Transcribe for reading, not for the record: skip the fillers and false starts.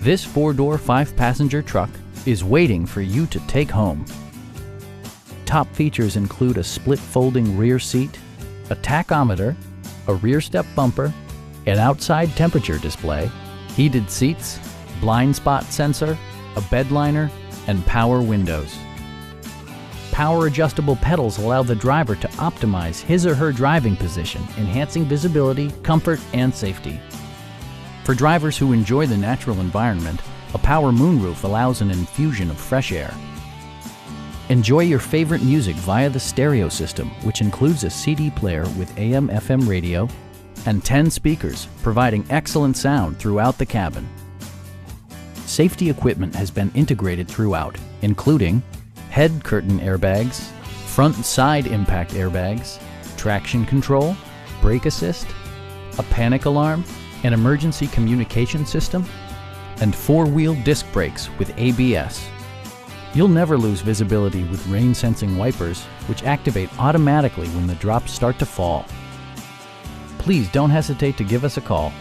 This 4-door, 5-passenger truck is waiting for you to take home. Top features include a split folding rear seat, a tachometer, a rear step bumper, an outside temperature display, heated seats, blind spot sensor, a bed liner, and power windows. Power adjustable pedals allow the driver to optimize his or her driving position, enhancing visibility, comfort, and safety. For drivers who enjoy the natural environment, a power moonroof allows an infusion of fresh air. Enjoy your favorite music via the stereo system, which includes a CD player with AM/FM radio and 10 speakers, providing excellent sound throughout the cabin. Safety equipment has been integrated throughout, including head curtain airbags, front and side impact airbags, traction control, brake assist, a panic alarm, an emergency communication system, and 4-wheel disc brakes with ABS. You'll never lose visibility with rain-sensing wipers, which activate automatically when the drops start to fall. Please don't hesitate to give us a call.